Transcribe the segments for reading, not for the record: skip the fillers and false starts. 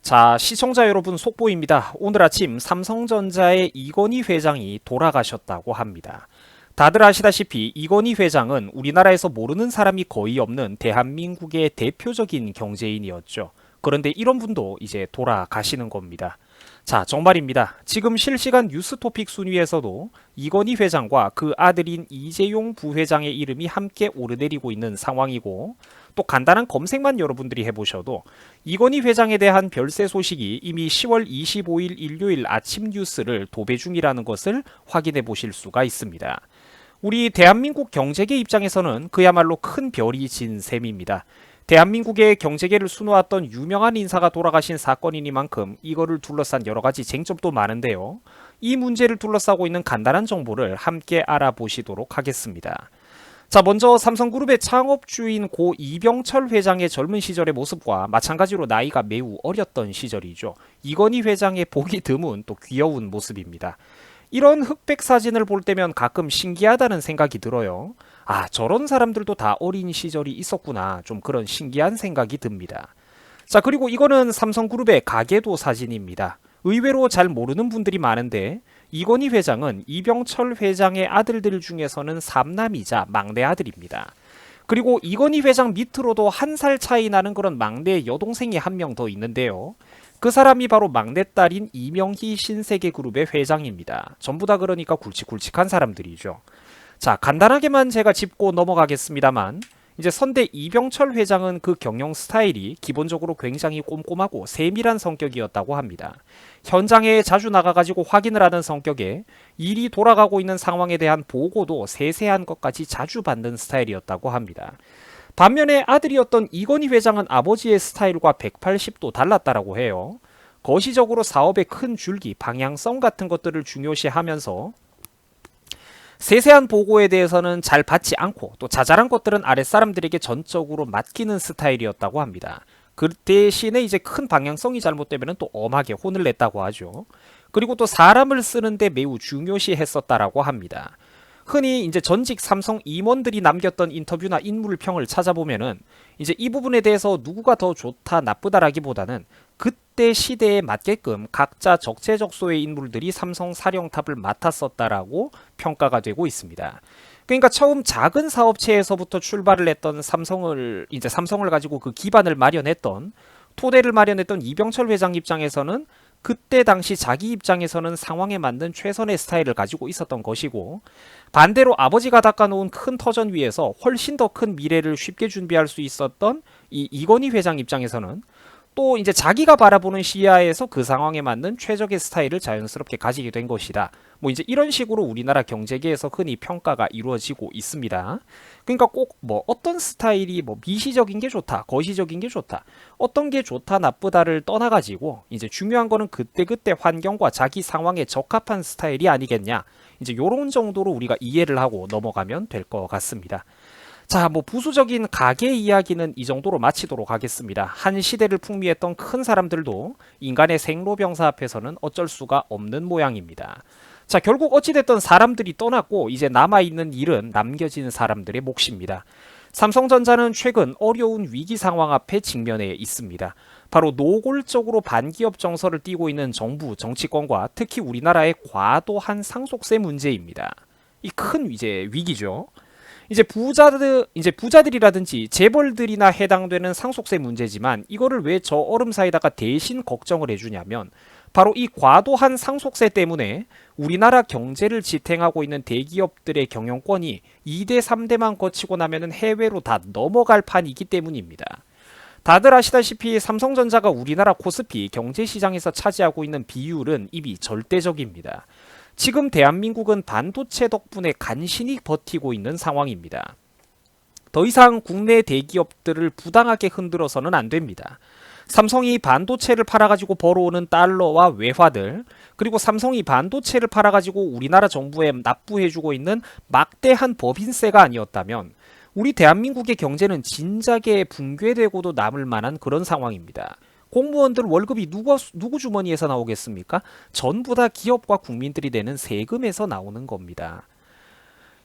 자, 시청자 여러분 속보입니다. 오늘 아침 삼성전자의 이건희 회장이 돌아가셨다고 합니다. 다들 아시다시피 이건희 회장은 우리나라에서 모르는 사람이 거의 없는 대한민국의 대표적인 경제인이었죠. 그런데 이런 분도 이제 돌아가시는 겁니다. 자, 정말입니다. 지금 실시간 뉴스토픽 순위에서도 이건희 회장과 그 아들인 이재용 부회장의 이름이 함께 오르내리고 있는 상황이고, 또 간단한 검색만 여러분들이 해보셔도 이건희 회장에 대한 별세 소식이 이미 10월 25일 일요일 아침 뉴스를 도배 중이라는 것을 확인해 보실 수가 있습니다. 우리 대한민국 경제계 입장에서는 그야말로 큰 별이 진 셈입니다. 대한민국의 경제계를 수놓았던 유명한 인사가 돌아가신 사건이니만큼 이거를 둘러싼 여러 가지 쟁점도 많은데요. 이 문제를 둘러싸고 있는 간단한 정보를 함께 알아보시도록 하겠습니다. 자, 먼저 삼성그룹의 창업주인 고 이병철 회장의 젊은 시절의 모습과 마찬가지로 나이가 매우 어렸던 시절이죠. 이건희 회장의 보기 드문 또 귀여운 모습입니다. 이런 흑백 사진을 볼 때면 가끔 신기하다는 생각이 들어요. 아, 저런 사람들도 다 어린 시절이 있었구나. 좀 그런 신기한 생각이 듭니다. 자, 그리고 이거는 삼성그룹의 가계도 사진입니다. 의외로 잘 모르는 분들이 많은데 이건희 회장은 이병철 회장의 아들들 중에서는 삼남이자 막내 아들입니다. 그리고 이건희 회장 밑으로도 한 살 차이 나는 그런 막내 여동생이 한 명 더 있는데요. 그 사람이 바로 막내딸인 이명희 신세계그룹의 회장입니다. 전부 다 그러니까 굵직굵직한 사람들이죠. 자, 간단하게만 제가 짚고 넘어가겠습니다만, 이제 선대 이병철 회장은 그 경영 스타일이 기본적으로 굉장히 꼼꼼하고 세밀한 성격이었다고 합니다. 현장에 자주 나가가지고 확인을 하는 성격에 일이 돌아가고 있는 상황에 대한 보고도 세세한 것까지 자주 받는 스타일이었다고 합니다. 반면에 아들이었던 이건희 회장은 아버지의 스타일과 180도 달랐다라고 해요. 거시적으로 사업의 큰 줄기, 방향성 같은 것들을 중요시하면서 세세한 보고에 대해서는 잘 받지 않고 또 자잘한 것들은 아랫사람들에게 전적으로 맡기는 스타일이었다고 합니다. 그 대신에 이제 큰 방향성이 잘못되면 또 엄하게 혼을 냈다고 하죠. 그리고 또 사람을 쓰는데 매우 중요시했었다라고 합니다. 흔히 이제 전직 삼성 임원들이 남겼던 인터뷰나 인물평을 찾아보면은 이제 이 부분에 대해서 누구가 더 좋다 나쁘다라기보다는 그때 시대에 맞게끔 각자 적재적소의 인물들이 삼성 사령탑을 맡았었다라고 평가가 되고 있습니다. 그러니까 처음 작은 사업체에서부터 출발을 했던 삼성을 가지고 그 기반을 마련했던 토대를 마련했던 이병철 회장 입장에서는 그때 당시 자기 입장에서는 상황에 맞는 최선의 스타일을 가지고 있었던 것이고, 반대로 아버지가 닦아놓은 큰 터전 위에서 훨씬 더 큰 미래를 쉽게 준비할 수 있었던 이 이건희 회장 입장에서는 또 이제 자기가 바라보는 시야에서 그 상황에 맞는 최적의 스타일을 자연스럽게 가지게 된 것이다. 뭐 이제 이런 식으로 우리나라 경제계에서 흔히 평가가 이루어지고 있습니다. 그러니까 꼭 뭐 어떤 스타일이 뭐 미시적인 게 좋다, 거시적인 게 좋다, 어떤 게 좋다, 나쁘다를 떠나가지고 이제 중요한 거는 그때그때 환경과 자기 상황에 적합한 스타일이 아니겠냐. 이제 요런 정도로 우리가 이해를 하고 넘어가면 될 것 같습니다. 자, 뭐 부수적인 가계 이야기는 이 정도로 마치도록 하겠습니다. 한 시대를 풍미했던 큰 사람들도 인간의 생로병사 앞에서는 어쩔 수가 없는 모양입니다. 자, 결국 어찌됐든 사람들이 떠났고 이제 남아있는 일은 남겨진 사람들의 몫입니다. 삼성전자는 최근 어려운 위기 상황 앞에 직면해 있습니다. 바로 노골적으로 반기업 정서를 띠고 있는 정부, 정치권과 특히 우리나라의 과도한 상속세 문제입니다. 이 큰 이제 위기죠. 이제 부자들이라든지 재벌들이나 해당되는 상속세 문제지만 이거를 왜 저 얼음 사이다가 대신 걱정을 해주냐면 바로 이 과도한 상속세 때문에 우리나라 경제를 지탱하고 있는 대기업들의 경영권이 2대 3대만 거치고 나면은 해외로 다 넘어갈 판이기 때문입니다. 다들 아시다시피 삼성전자가 우리나라 코스피 경제시장에서 차지하고 있는 비율은 이미 절대적입니다. 지금 대한민국은 반도체 덕분에 간신히 버티고 있는 상황입니다. 더 이상 국내 대기업들을 부당하게 흔들어서는 안 됩니다. 삼성이 반도체를 팔아가지고 벌어오는 달러와 외화들, 그리고 삼성이 반도체를 팔아가지고 우리나라 정부에 납부해주고 있는 막대한 법인세가 아니었다면 우리 대한민국의 경제는 진작에 붕괴되고도 남을 만한 그런 상황입니다. 공무원들 월급이 누구 주머니에서 나오겠습니까? 전부 다 기업과 국민들이 내는 세금에서 나오는 겁니다.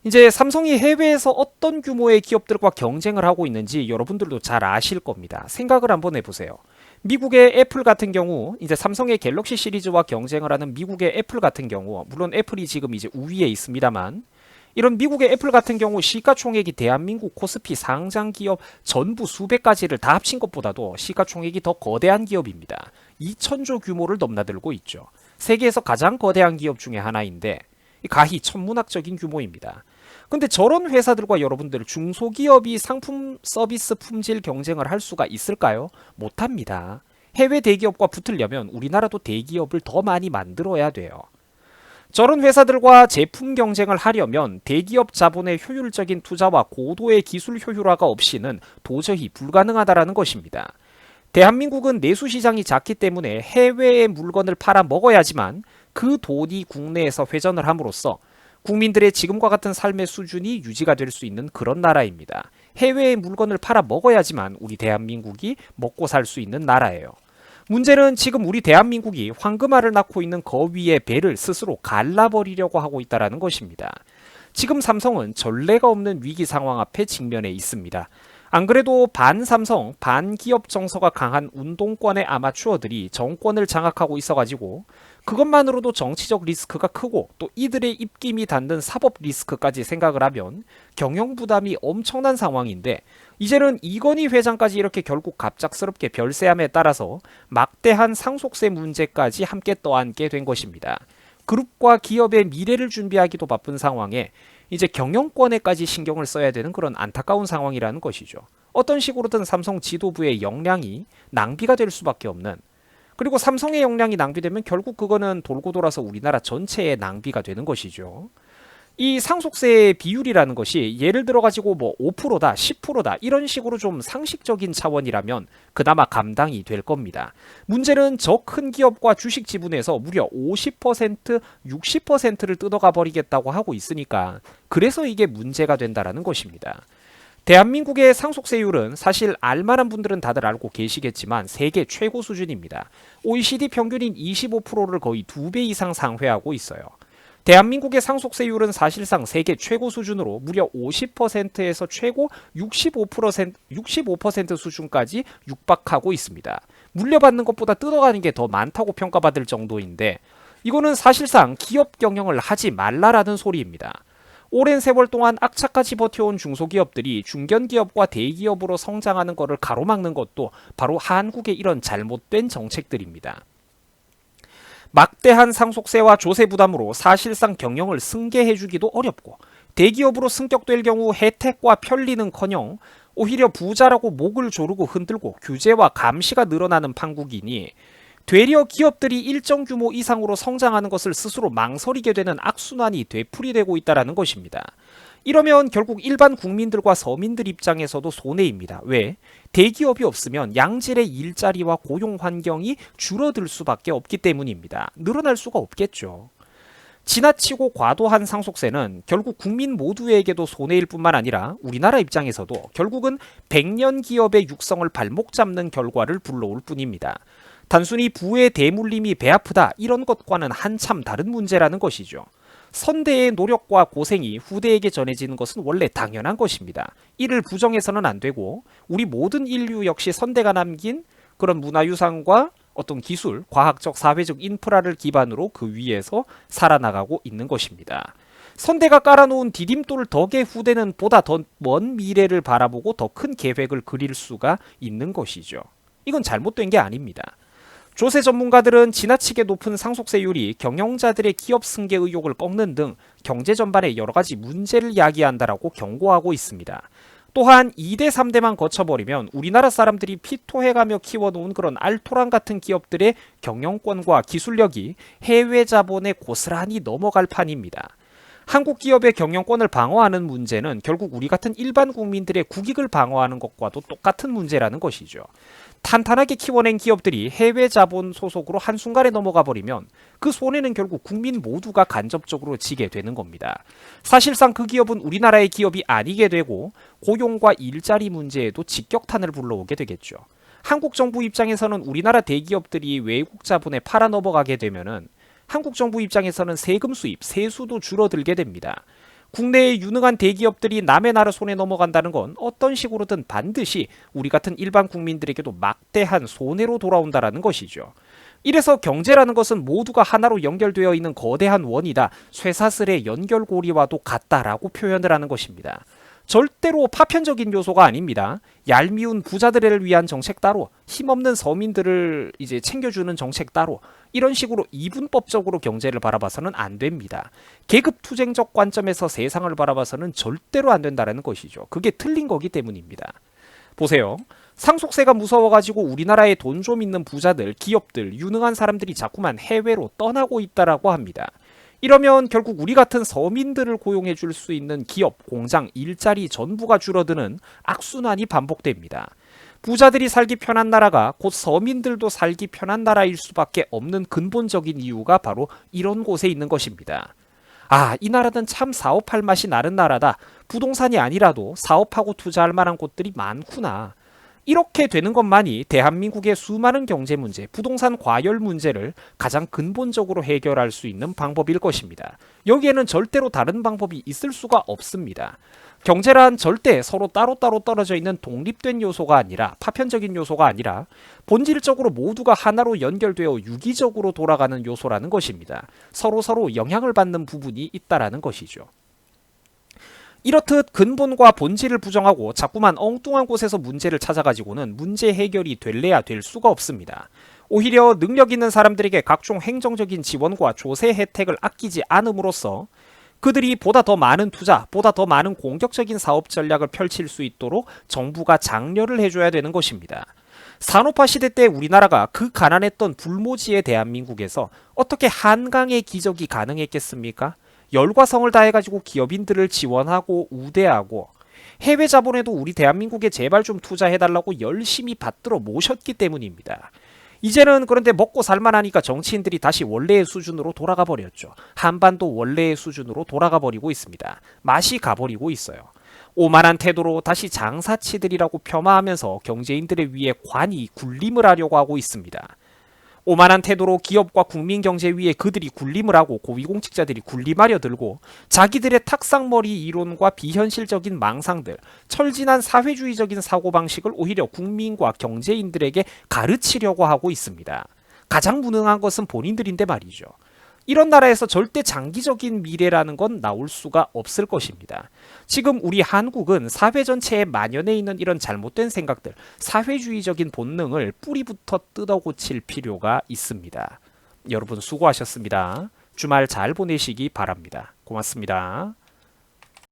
이제 삼성이 해외에서 어떤 규모의 기업들과 경쟁을 하고 있는지 여러분들도 잘 아실 겁니다. 생각을 한번 해보세요. 미국의 애플 같은 경우 이제 삼성의 갤럭시 시리즈와 경쟁을 하는 미국의 애플 같은 경우 물론 애플이 지금 이제 우위에 있습니다만 이런 미국의 애플 같은 경우 시가총액이 대한민국 코스피 상장 기업 전부 수백 가지를 다 합친 것보다도 시가총액이 더 거대한 기업입니다. 2천조 규모를 넘나들고 있죠. 세계에서 가장 거대한 기업 중에 하나인데 가히 천문학적인 규모입니다. 근데 저런 회사들과 여러분들 중소기업이 상품 서비스 품질 경쟁을 할 수가 있을까요? 못합니다. 해외 대기업과 붙으려면 우리나라도 대기업을 더 많이 만들어야 돼요. 저런 회사들과 제품 경쟁을 하려면 대기업 자본의 효율적인 투자와 고도의 기술 효율화가 없이는 도저히 불가능하다라는 것입니다. 대한민국은 내수시장이 작기 때문에 해외의 물건을 팔아 먹어야지만 그 돈이 국내에서 회전을 함으로써 국민들의 지금과 같은 삶의 수준이 유지가 될 수 있는 그런 나라입니다. 해외의 물건을 팔아 먹어야지만 우리 대한민국이 먹고 살 수 있는 나라예요. 문제는 지금 우리 대한민국이 황금알을 낳고 있는 거위의 배를 스스로 갈라버리려고 하고 있다는 것입니다. 지금 삼성은 전례가 없는 위기 상황 앞에 직면해 있습니다. 안 그래도 반삼성, 반기업 정서가 강한 운동권의 아마추어들이 정권을 장악하고 있어가지고 그것만으로도 정치적 리스크가 크고 또 이들의 입김이 닿는 사법 리스크까지 생각을 하면 경영 부담이 엄청난 상황인데 이제는 이건희 회장까지 이렇게 결국 갑작스럽게 별세함에 따라서 막대한 상속세 문제까지 함께 떠안게 된 것입니다. 그룹과 기업의 미래를 준비하기도 바쁜 상황에 이제 경영권에까지 신경을 써야 되는 그런 안타까운 상황이라는 것이죠. 어떤 식으로든 삼성 지도부의 역량이 낭비가 될 수밖에 없는, 그리고 삼성의 역량이 낭비되면 결국 그거는 돌고 돌아서 우리나라 전체의 낭비가 되는 것이죠. 이 상속세의 비율이라는 것이 예를 들어 가지고 뭐 5%다, 10%다 이런 식으로 좀 상식적인 차원이라면 그나마 감당이 될 겁니다. 문제는 저 큰 기업과 주식 지분에서 무려 50%, 60%를 뜯어가 버리겠다고 하고 있으니까 그래서 이게 문제가 된다라는 것입니다. 대한민국의 상속세율은 사실 알만한 분들은 다들 알고 계시겠지만 세계 최고 수준입니다. OECD 평균인 25%를 거의 2배 이상 상회하고 있어요. 대한민국의 상속세율은 사실상 세계 최고 수준으로 무려 50%에서 최고 65% 수준까지 육박하고 있습니다. 물려받는 것보다 뜯어가는 게 더 많다고 평가받을 정도인데 이거는 사실상 기업 경영을 하지 말라라는 소리입니다. 오랜 세월 동안 악착같이 버텨온 중소기업들이 중견기업과 대기업으로 성장하는 것을 가로막는 것도 바로 한국의 이런 잘못된 정책들입니다. 막대한 상속세와 조세 부담으로 사실상 경영을 승계해주기도 어렵고 대기업으로 승격될 경우 혜택과 편리는커녕 오히려 부자라고 목을 조르고 흔들고 규제와 감시가 늘어나는 판국이니 되려 기업들이 일정 규모 이상으로 성장하는 것을 스스로 망설이게 되는 악순환이 되풀이되고 있다는 것입니다. 이러면 결국 일반 국민들과 서민들 입장에서도 손해입니다. 왜? 대기업이 없으면 양질의 일자리와 고용 환경이 줄어들 수밖에 없기 때문입니다. 늘어날 수가 없겠죠. 지나치고 과도한 상속세는 결국 국민 모두에게도 손해일 뿐만 아니라 우리나라 입장에서도 결국은 100년 기업의 육성을 발목 잡는 결과를 불러올 뿐입니다. 단순히 부의 대물림이 배 아프다 이런 것과는 한참 다른 문제라는 것이죠. 선대의 노력과 고생이 후대에게 전해지는 것은 원래 당연한 것입니다. 이를 부정해서는 안 되고 우리 모든 인류 역시 선대가 남긴 그런 문화유산과 어떤 기술, 과학적, 사회적 인프라를 기반으로 그 위에서 살아나가고 있는 것입니다. 선대가 깔아놓은 디딤돌 덕에 후대는 보다 더 먼 미래를 바라보고 더 큰 계획을 그릴 수가 있는 것이죠. 이건 잘못된 게 아닙니다. 조세 전문가들은 지나치게 높은 상속세율이 경영자들의 기업 승계 의욕을 꺾는 등 경제 전반에 여러 가지 문제를 야기한다라고 경고하고 있습니다. 또한 2대 3대만 거쳐버리면 우리나라 사람들이 피토해가며 키워놓은 그런 알토란 같은 기업들의 경영권과 기술력이 해외 자본에 고스란히 넘어갈 판입니다. 한국 기업의 경영권을 방어하는 문제는 결국 우리 같은 일반 국민들의 국익을 방어하는 것과도 똑같은 문제라는 것이죠. 탄탄하게 키워낸 기업들이 해외 자본 소속으로 한순간에 넘어가 버리면 그 손해는 결국 국민 모두가 간접적으로 지게 되는 겁니다. 사실상 그 기업은 우리나라의 기업이 아니게 되고 고용과 일자리 문제에도 직격탄을 불러오게 되겠죠. 한국 정부 입장에서는 우리나라 대기업들이 외국 자본에 팔아 넘어가게 되면은 한국 정부 입장에서는 세금 수입, 세수도 줄어들게 됩니다. 국내의 유능한 대기업들이 남의 나라 손에 넘어간다는 건 어떤 식으로든 반드시 우리 같은 일반 국민들에게도 막대한 손해로 돌아온다라는 것이죠. 이래서 경제라는 것은 모두가 하나로 연결되어 있는 거대한 원이다. 쇠사슬의 연결고리와도 같다라고 표현을 하는 것입니다. 절대로 파편적인 요소가 아닙니다. 얄미운 부자들을 위한 정책 따로, 힘없는 서민들을 이제 챙겨주는 정책 따로, 이런 식으로 이분법적으로 경제를 바라봐서는 안 됩니다. 계급투쟁적 관점에서 세상을 바라봐서는 절대로 안 된다는 것이죠. 그게 틀린 거기 때문입니다. 보세요. 상속세가 무서워가지고 우리나라에 돈 좀 있는 부자들, 기업들, 유능한 사람들이 자꾸만 해외로 떠나고 있다라고 합니다. 이러면 결국 우리 같은 서민들을 고용해 줄 수 있는 기업, 공장, 일자리 전부가 줄어드는 악순환이 반복됩니다. 부자들이 살기 편한 나라가 곧 서민들도 살기 편한 나라일 수밖에 없는 근본적인 이유가 바로 이런 곳에 있는 것입니다. 아, 이 나라는 참 사업할 맛이 나는 나라다. 부동산이 아니라도 사업하고 투자할 만한 곳들이 많구나. 이렇게 되는 것만이 대한민국의 수많은 경제 문제, 부동산 과열 문제를 가장 근본적으로 해결할 수 있는 방법일 것입니다. 여기에는 절대로 다른 방법이 있을 수가 없습니다. 경제란 절대 서로 따로따로 떨어져 있는 독립된 요소가 아니라 파편적인 요소가 아니라 본질적으로 모두가 하나로 연결되어 유기적으로 돌아가는 요소라는 것입니다. 서로 영향을 받는 부분이 있다라는 것이죠. 이렇듯 근본과 본질을 부정하고 자꾸만 엉뚱한 곳에서 문제를 찾아가지고는 문제 해결이 될래야 될 수가 없습니다. 오히려 능력 있는 사람들에게 각종 행정적인 지원과 조세 혜택을 아끼지 않음으로써 그들이 보다 더 많은 투자, 보다 더 많은 공격적인 사업 전략을 펼칠 수 있도록 정부가 장려를 해줘야 되는 것입니다. 산업화 시대 때 우리나라가 그 가난했던 불모지의 대한민국에서 어떻게 한강의 기적이 가능했겠습니까? 열과 성을 다해가지고 기업인들을 지원하고 우대하고 해외 자본에도 우리 대한민국에 제발 좀 투자해달라고 열심히 받들어 모셨기 때문입니다. 이제는 그런데 먹고 살만하니까 정치인들이 다시 원래의 수준으로 돌아가 버렸죠. 한반도 원래의 수준으로 돌아가 버리고 있습니다. 맛이 가버리고 있어요. 오만한 태도로 다시 장사치들이라고 폄하하면서 경제인들의 위에 관이 군림을 하려고 하고 있습니다. 오만한 태도로 기업과 국민 경제 위에 그들이 군림을 하고 고위공직자들이 군림하려 들고 자기들의 탁상머리 이론과 비현실적인 망상들, 철진한 사회주의적인 사고방식을 오히려 국민과 경제인들에게 가르치려고 하고 있습니다. 가장 무능한 것은 본인들인데 말이죠. 이런 나라에서 절대 장기적인 미래라는 건 나올 수가 없을 것입니다. 지금 우리 한국은 사회 전체에 만연해 있는 이런 잘못된 생각들, 사회주의적인 본능을 뿌리부터 뜯어고칠 필요가 있습니다. 여러분 수고하셨습니다. 주말 잘 보내시기 바랍니다. 고맙습니다.